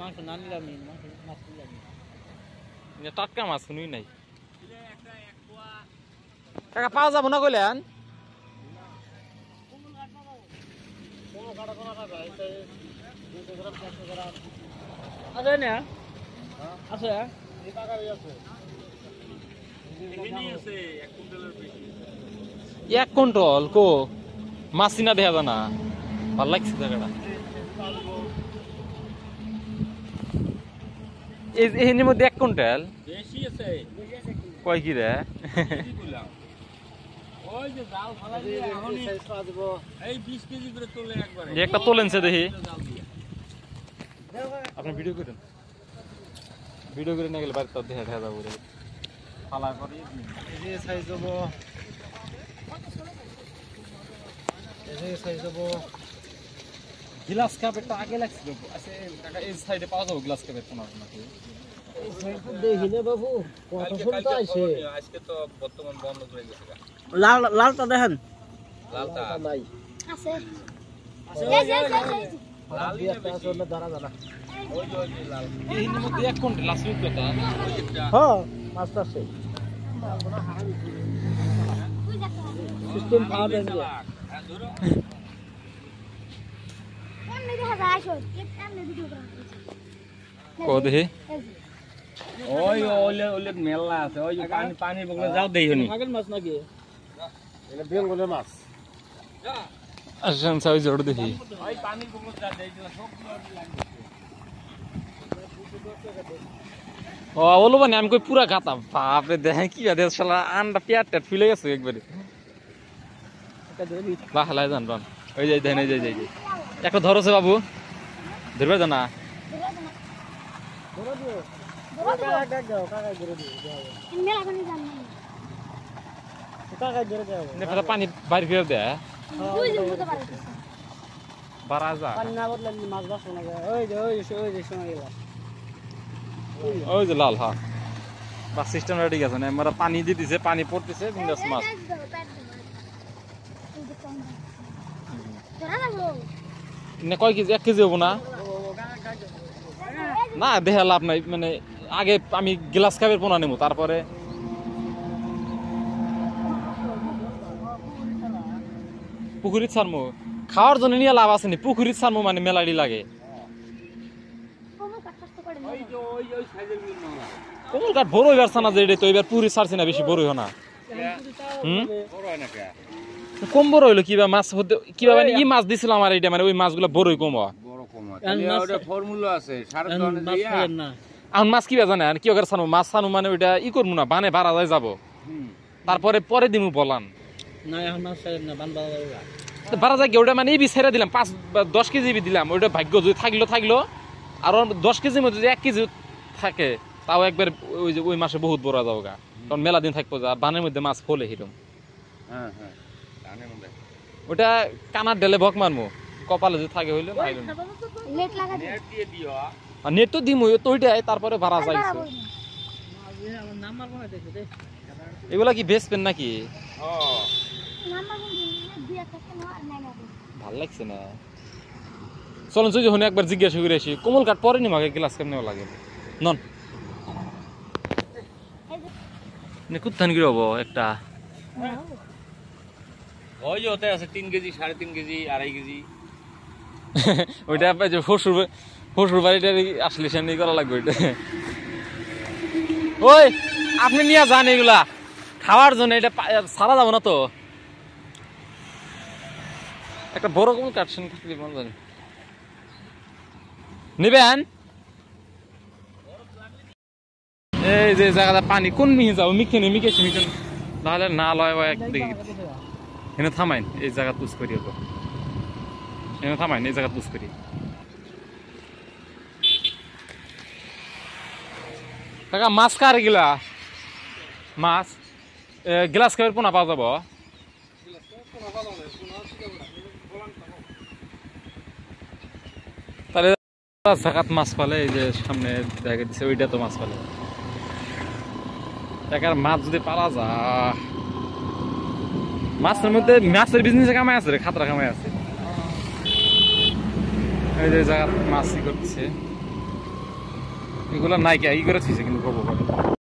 মাংস না নিলাম মাছ নিলাম টাটকা মাছ কোনোই নাই কাকা পাওয়া যাবো না কইলেন আছে না আছে এক কুইন্টাল কো মাছ না দেখা যায় না ভাল লাগছে জায়গাটা এর মধ্যে 1 কুইন্টাল বেশি আছে কয় কি রে ওই যে জাল ফালাই এখনই এই 20 কেজি করে তোলে একবারে একটা তোলেনছে দেখি আপনি ভিডিও করেন না গেলে বাড়িতে দেখা যাবো ফালা করে এই যে সাইজ দেব গ্লাস কাপেরটা আগে লাগছিল আচ্ছা কাকা এই সাইডে পাওয়া যাবে গ্লাস কাপের কোন নাকি এই সাইড দেখি না বাবু কত ফুলটা আছে আজকে তো বর্তমান বন্ধ করে গেছে লালটা দেখেন লালটা নাই আছে আছে লাল দিয়ে আছে ওটা ধরা যাবে ওই যে লাল এর মধ্যে 1 কুইন্টাল আছে কথা হ্যাঁ মাছটা আছে সিস্টেম খাওয়া দেন ধরো এমনি দেখা যায় আসো এমনি ভিডিও করা কো দেখি ওই ওলে মেলা আছে ওই পানি বগলে যাও দেই হনি আগের মাছ নাকি এটা বেঙ্গলের মাছ আচ্ছা সাইজ জোড় দেখি ওই পানি বগলে যা দেই দিলা সব ও বলো মানে আমি কই পুরা গাতা বাপরে দেখেন কি আদে শালা আন্ডা পেট ফুলে গেছে একবারে এটা ধরে নিই বাহ লাই জান বান ওই যাই দেন এই যাই একটা ধরছে বাবু ধরবে না ধরে দিও কাকা ধরে দিও মেলা কোনি জান নাই কাকা ধরে যাও নেফা পানি বাইরে ফিরে দে দুই দিন হতে পারে বারা যা পানি না বদলে মাছ বাসো না ওই যে সময় গেল ওই যে লাল হ্যাঁ বাস সিস্টেম রেডি আছে না আমরা পানি দিতেছে পানি পড়তেছে বিন্দাস মাছ ধরা যাবো নে কয় কেজি 1 কেজি হবো না না দেখা লাভ নাই মানে আগে আমি গ্লাস কাপের পোনা নেবো তারপরে পুকুরিত ছাড়মু খাওয়ার জন্য নিয়ে লাভ আছে নি পুকুরিত ছাড়মু মানে মেলাডি লাগে কমল কাটতে করে ওই সাইজের মিল না কোমল কাঠ বড় হইবার ছানা যে এটা তো এবার পুরি ছাড়ছি না বেশি বড় হয় না বড় হয় না কে কম বড় হইলো কিবা মাছ কিবা মানে ই মাছ দিছিলাম আর এটা মানে ওই মাছগুলো বড়ই কম হয় বড় কম হয় ওটা ফর্মুলা আছে সারা ধরনের মাছ দিয়া খাবেন না এখন মাছ কিবা জানে আর কি করে ছানু মাছ ছানু মানে ওইটা ই করবো না বানে ভাড়া যায় যাবো তারপরে পরে দিমু বলান না এখন মাছ খাবেন না বান বাবা ভাড়া যায় ওটা মানে এই ছেড়ে দিলাম 5 বা 10 কেজি দিলাম ওইটা ভাগ্য যদি থাকলো আর 10 কেজির মধ্যে যদি 1 কেজি থাকে তাও একবার ওই যে ওই মাসে বহুত বড় যাবো গা কারণ মেলা দিন থাকবো যা বানের মধ্যে মাছ ফলে হিরম হ্যাঁ জানেন মধ্যে ওটা কানার ডেলে ভক মারমু কপালে যদি থাকে হইলে লেট লাগা নেট দিয়ে দিও আর নেট তো দিমু তো ওইটাই তারপরে ভাড়া যাইছে আমার নাম্বার কোনে দেখে দে এগুলা কি বেচবেন নাকি ও নাম্বার কোন দুই একটা না আর নাই না ভাল লাগছে না চলুন যদি হনে একবার জিজ্ঞাসা করে আসি কোমল কাঠ পরে নি মাকে গ্লাস কেমনে লাগে নন নে কুত্তান কি হবো একটা ওই যে ওতে আছে 3 কেজি 3.5 কেজি 2.5 কেজি ওইটা আপনি যে শ্বশুর বাড়িটা আসলে সে নিয়ে করা লাগবে ওইটা ওই আপনি নিয়ে যান এগুলা খাওয়ার জন্য এটা সারা যাবো না তো একটা বড় কোন কাটছেন থাকলে মনে জানি নিবেন এই যে জায়গাটা পানি কোন মিহি যাবো মিখে নাহলে না লয় একদিকে এনে থামাইন এই জায়গা তুস করি এনে থামাইন এই জায়গা তুস করি কাকা মাছ কার গিলা মাছ গ্লাস খাবার পোনা পাওয়া যাব তাহলে জায়গাত মাছ পালে এই যে সামনে দেখা দিচ্ছে ওইটা তো মাছ পালে টাকার মাছ যদি পারা যা মাছের মধ্যে মাছের বিজনেসে কামাই আছে রে খাতরা কামাই আছে এই যে জায়গা মাছই করছে এগুলা নাই কে ই করে থইছে কিন্তু কব